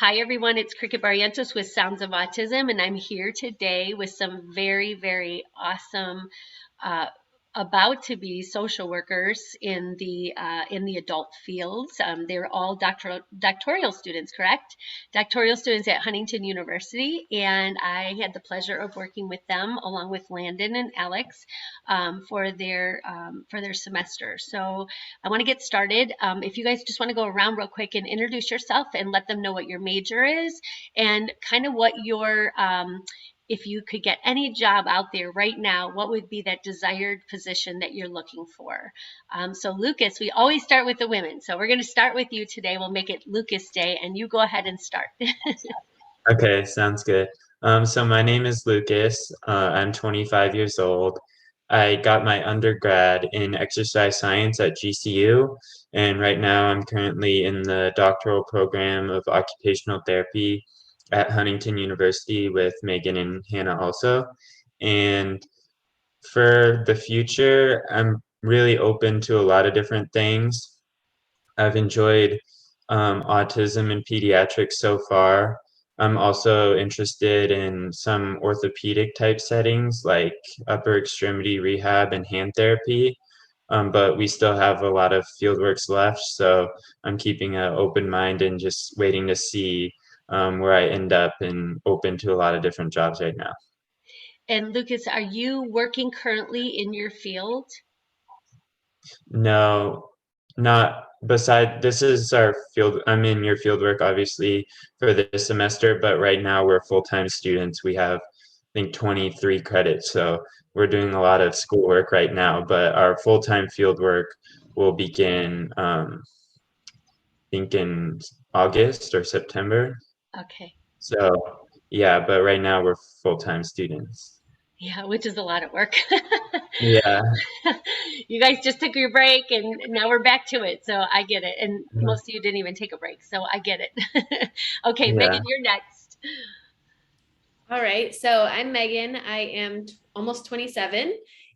Hi, everyone. It's Cricket Barrientos with Sounds of Autism, and I'm here today with some very, very awesome, uh, about to be social workers in the adult fields. They're all doctoral students, correct? Doctoral students at Huntington University, and I had the pleasure of working with them along with Landon and Alex for their semester. So I want to get started. If you guys just want to go around real quick and introduce yourself and let them know what your major is and kind of what if you could get any job out there right now, what would be that desired position that you're looking for? So Lucas, we always start with the women. So we're going to start with you today. We'll make it Lucas Day and you go ahead and start. Okay, sounds good. So my name is Lucas. I'm 25 years old. I got my undergrad in exercise science at GCU, and right now I'm currently in the doctoral program of occupational therapy at Huntington University with Megan and Hannah also. And for the future, I'm really open to a lot of different things. I've enjoyed autism and pediatrics so far. I'm also interested in some orthopedic type settings like upper extremity rehab and hand therapy, but we still have a lot of fieldworks left, so I'm keeping an open mind and just waiting to see where I end up and open to a lot of different jobs right now. And Lucas, are you working currently in your field? No, not beside this is our field. I'm in your field work obviously for this semester, but right now we're full-time students. We have, I think, 23 credits, so we're doing a lot of schoolwork right now, but our full-time field work will begin, I think in August or September. Okay. So yeah, but right now we're full-time students. Yeah, which is a lot of work. Yeah. You guys just took your break and now we're back to it. So I get it. And most of you didn't even take a break. So I get it. Okay, Yeah. Megan, you're next. All right, so I'm Megan. I am almost 27,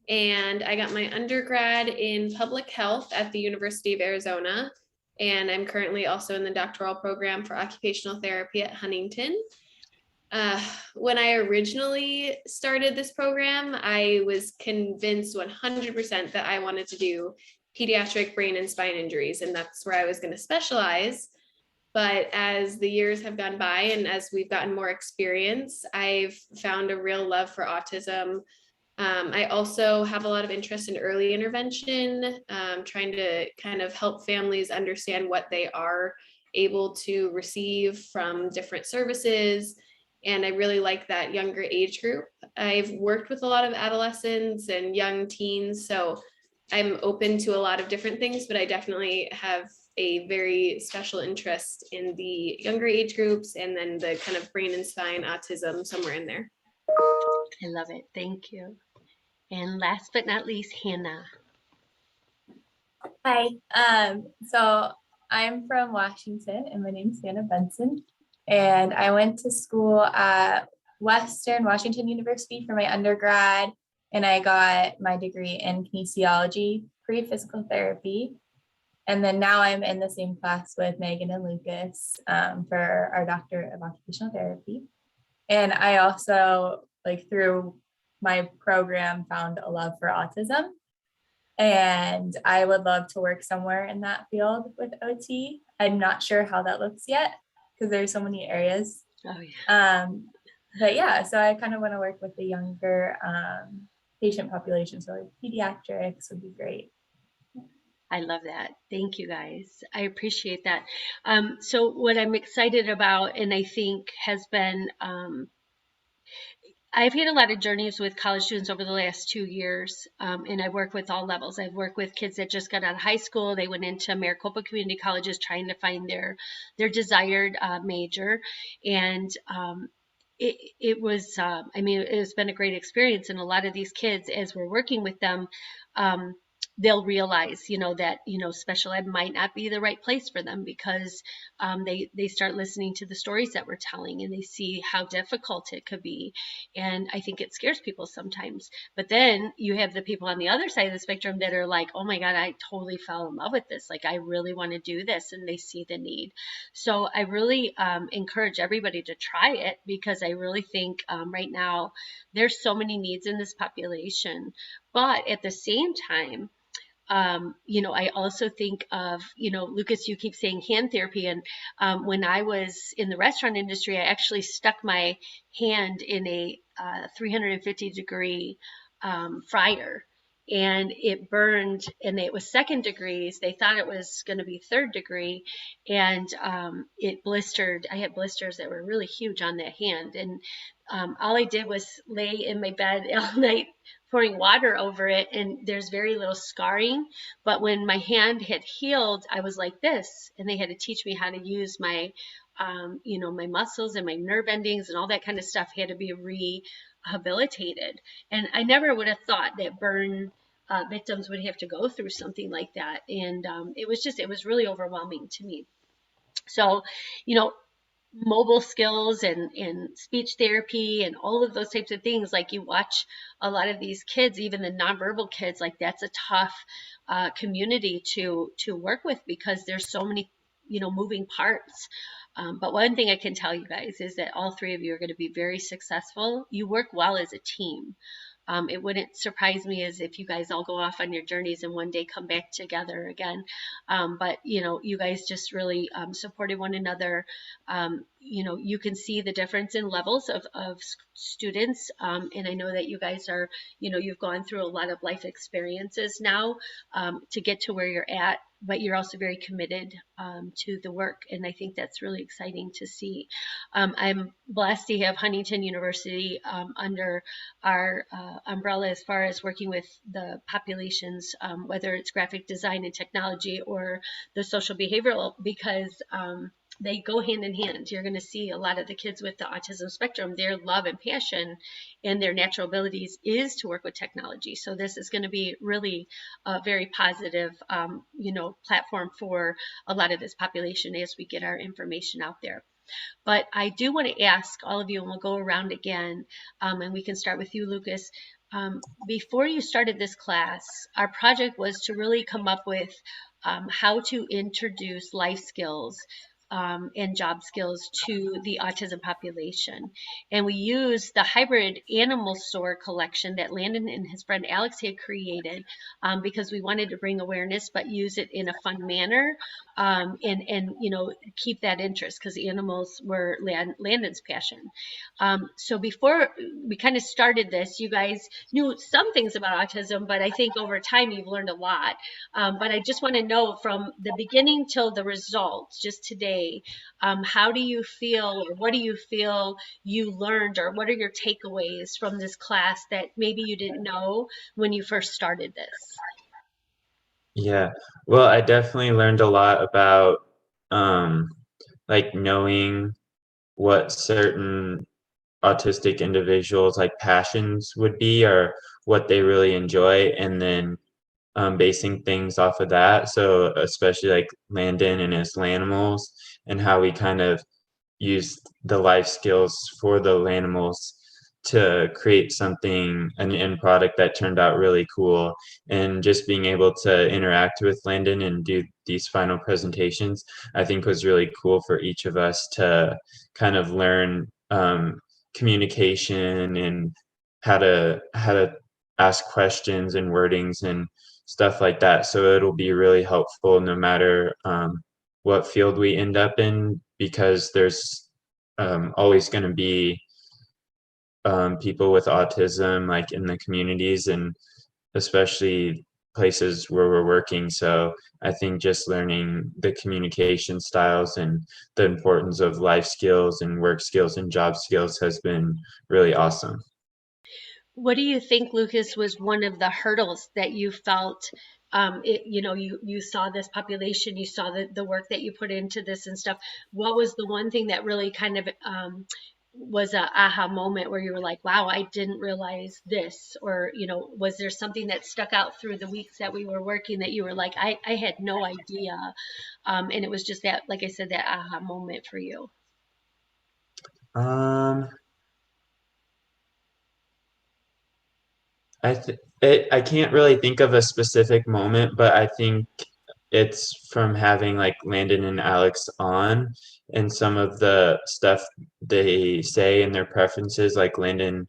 and I got my undergrad in public health at the University of Arizona. And I'm currently also in the doctoral program for occupational therapy at Huntington. When I originally started this program, I was convinced 100% that I wanted to do pediatric brain and spine injuries, and that's where I was going to specialize. But as the years have gone by and as we've gotten more experience, I've found a real love for autism. I also have a lot of interest in early intervention, trying to kind of help families understand what they are able to receive from different services. And I really like that younger age group. I've worked with a lot of adolescents and young teens, so I'm open to a lot of different things, but I definitely have a very special interest in the younger age groups and then the kind of brain and spine autism somewhere in there. I love it. Thank you. And last but not least, Hannah. Hi. So I'm from Washington and my name's Hannah Benson. And I went to school at Western Washington University for my undergrad, and I got my degree in kinesiology, pre-physical therapy. And then now I'm in the same class with Megan and Lucas for our Doctor of Occupational Therapy. And I also, like through my program, found a love for autism. And I would love to work somewhere in that field with OT. I'm not sure how that looks yet because there's so many areas. Oh, yeah. But yeah, so I kind of want to work with the younger patient population. So like pediatrics would be great. I love that. Thank you guys. I appreciate that. So what I'm excited about, and I think has been, I've had a lot of journeys with college students over the last 2 years, and I work with all levels. I've worked with kids that just got out of high school. They went into Maricopa community colleges trying to find their desired major, and it was, I mean, it's been a great experience. And a lot of these kids, as we're working with them, they'll realize, that, special ed might not be the right place for them, because they start listening to the stories that we're telling, and they see how difficult it could be. And I think it scares people sometimes. But then you have the people on the other side of the spectrum that are like, oh my God, I totally fell in love with this. Like, I really want to do this, and they see the need. So I really encourage everybody to try it, because I really think right now there's so many needs in this population. But at the same time, I also think of, Lucas, you keep saying hand therapy. And when I was in the restaurant industry, I actually stuck my hand in a 350-degree fryer, and it burned, and it was second degrees. They thought it was going to be third degree, and it blistered. I had blisters that were really huge on that hand. And all I did was lay in my bed all night pouring water over it, and there's very little scarring. But when my hand had healed, I was like this, and they had to teach me how to use my my muscles and my nerve endings and all that kind of stuff had to be rehabilitated. And I never would have thought that burn victims would have to go through something like that. And it was really overwhelming to me. So, you know, mobile skills and speech therapy and all of those types of things, like, you watch a lot of these kids, even the nonverbal kids, like, that's a tough community to work with, because there's so many moving parts. But one thing I can tell you guys is that all three of you are going to be very successful. You work well as a team. It wouldn't surprise me as if you guys all go off on your journeys and one day come back together again. But you guys just really supported one another. You can see the difference in levels of students. And I know that you guys are, you've gone through a lot of life experiences now to get to where you're at, but you're also very committed to the work. And I think that's really exciting to see. I'm blessed to have Huntington University under our umbrella as far as working with the populations, whether it's graphic design and technology or the social behavioral, because they go hand in hand. You're going to see a lot of the kids with the autism spectrum, their love and passion and their natural abilities is to work with technology. So this is going to be really a very positive, platform for a lot of this population as we get our information out there. But I do want to ask all of you, and we'll go around again, and we can start with you, Lucas. Before you started this class, our project was to really come up with how to introduce life skills and job skills to the autism population. And we used the hybrid animal store collection that Landon and his friend Alex had created because we wanted to bring awareness, but use it in a fun manner and keep that interest, because animals were Landon's passion. So before we kind of started this, you guys knew some things about autism, but I think over time you've learned a lot. But I just want to know, from the beginning till the results, just today, how do you feel, or what do you feel you learned, or what are your takeaways from this class that maybe you didn't know when you first started this? Yeah, well, I definitely learned a lot about like knowing what certain autistic individuals like passions would be, or what they really enjoy, and then basing things off of that. So especially like Landon and his Lanimals, and how we kind of used the life skills for the Lanimals to create something, an end product that turned out really cool. And just being able to interact with Landon and do these final presentations, I think was really cool for each of us to kind of learn communication and how to ask questions and wordings and stuff like that. So it'll be really helpful no matter what field we end up in, because there's always going to be people with autism like in the communities, and especially places where we're working. So I think just learning the communication styles and the importance of life skills and work skills and job skills has been really awesome. What do you think, Lucas, was one of the hurdles that you felt? You saw this population, you saw the work that you put into this and stuff. What was the one thing that really kind of was a aha moment where you were like, wow, I didn't realize this? Or, was there something that stuck out through the weeks that we were working that you were like, I had no idea. And it was just that, like I said, that aha moment for you. Um, I can't really think of a specific moment, but I think it's from having like Landon and Alex on and some of the stuff they say and their preferences. Like Landon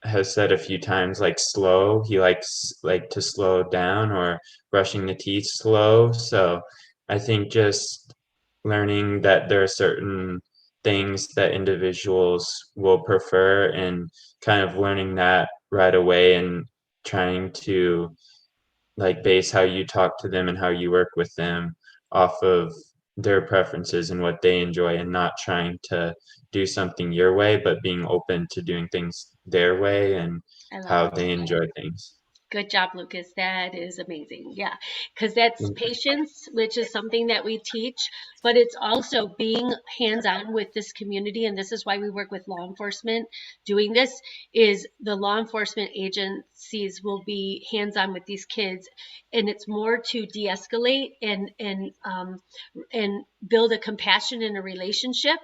has said a few times, like slow. He likes like to slow down or brushing the teeth slow. So I think just learning that there are certain things that individuals will prefer and kind of learning that right away and trying to like base how you talk to them and how you work with them off of their preferences and what they enjoy and not trying to do something your way, but being open to doing things their way and I love how it. they enjoy things. Good job, Lucas. That is amazing. Yeah, because that's patience, which is something that we teach, but it's also being hands-on with this community. And this is why we work with law enforcement. Doing this is the law enforcement agencies will be hands-on with these kids, and it's more to de-escalate and build a compassion in a relationship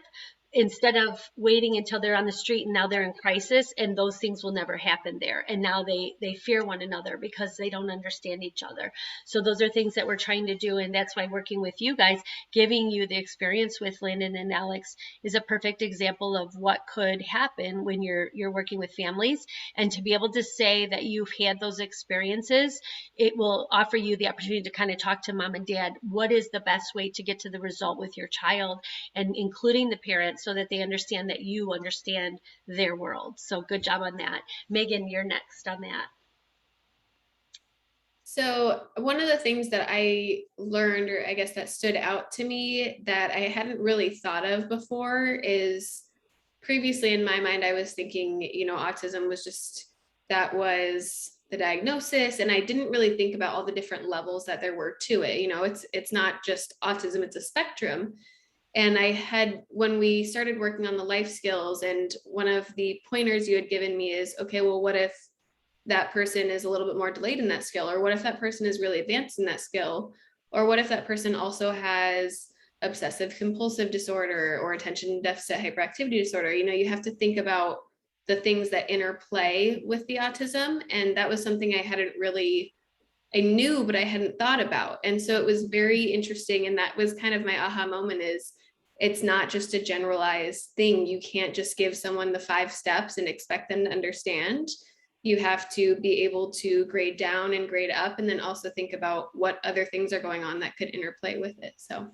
instead of waiting until they're on the street and now they're in crisis and those things will never happen there, and now they fear one another because they don't understand each other. So those are things that we're trying to do, and that's why working with you guys, giving you the experience with Landon and Alex, is a perfect example of what could happen when you're working with families. And to be able to say that you've had those experiences, it will offer you the opportunity to kind of talk to mom and dad, what is the best way to get to the result with your child, and including the parents so that they understand that you understand their world. So good job on that. Megan, you're next on that. So one of the things that I learned, or I guess that stood out to me that I hadn't really thought of before, is previously in my mind, I was thinking, autism was just, that was the diagnosis. And I didn't really think about all the different levels that there were to it. It's not just autism, it's a spectrum. And when we started working on the life skills, and one of the pointers you had given me is, okay, well, what if that person is a little bit more delayed in that skill? Or what if that person is really advanced in that skill? Or what if that person also has obsessive compulsive disorder or attention deficit hyperactivity disorder? You have to think about the things that interplay with the autism. And that was something I knew, but I hadn't thought about. And so it was very interesting. And that was kind of my aha moment, is it's not just a generalized thing. You can't just give someone the 5 steps and expect them to understand. You have to be able to grade down and grade up, and then also think about what other things are going on that could interplay with it. So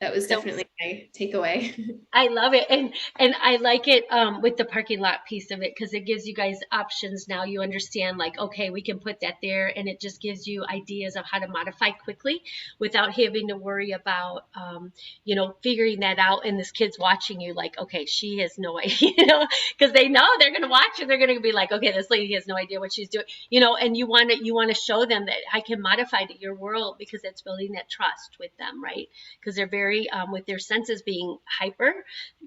that was definitely my takeaway. I love it. And I like it with the parking lot piece of it, because it gives you guys options. Now you understand, like, okay, we can put that there, and it just gives you ideas of how to modify quickly without having to worry about figuring that out. And this kid's watching you like, okay, she has no idea, because they know they're going to watch and they're going to be like, okay, this lady has no idea what she's doing, and you want to show them that I can modify to your world, because it's building that trust with them, right? Because they're very with their senses being hyper,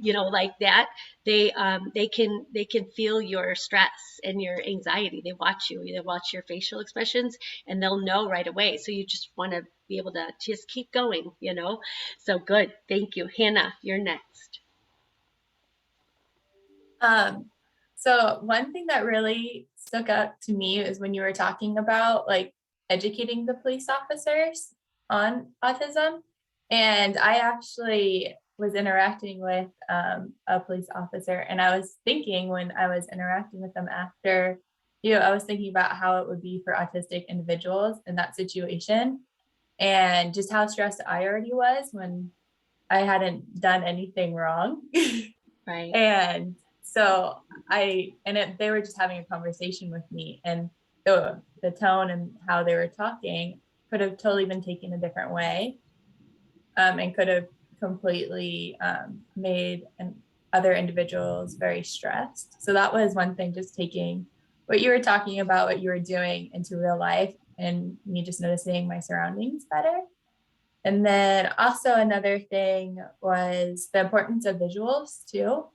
like that, they can feel your stress and your anxiety. They watch your facial expressions, and they'll know right away. So you just want to be able to just keep going. So good. Thank you. Hannah, you're next. So one thing that really stuck out to me is when you were talking about like educating the police officers on autism. And I actually was interacting with a police officer, and I was thinking, when I was interacting with them after, I was thinking about how it would be for autistic individuals in that situation, and just how stressed I already was when I hadn't done anything wrong. Right. And so they were just having a conversation with me, and the tone and how they were talking could have totally been taken a different way, and could have completely made other individuals very stressed. So that was one thing, just taking what you were talking about, what you were doing, into real life, and me just noticing my surroundings better. And then also another thing was the importance of visuals too.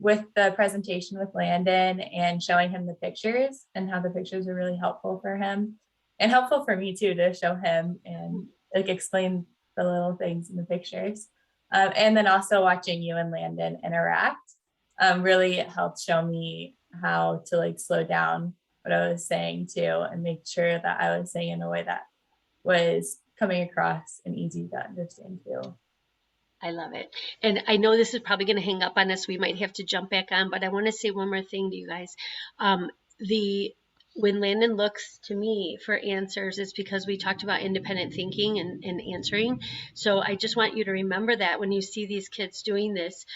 with the presentation with Landon and showing him the pictures and how the pictures are really helpful for him and helpful for me too, to show him and like explain the little things in the pictures. And then also watching you and Landon interact really helped show me how to like slow down what I was saying too, and make sure that I was saying in a way that was coming across and easy to understand too. I love it. And I know this is probably going to hang up on us. We might have to jump back on, but I want to say one more thing to you guys. When Landon looks to me for answers, it's because we talked about independent thinking and answering. So I just want you to remember that when you see these kids doing this,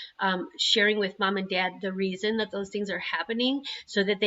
sharing with mom and dad the reason that those things are happening so that they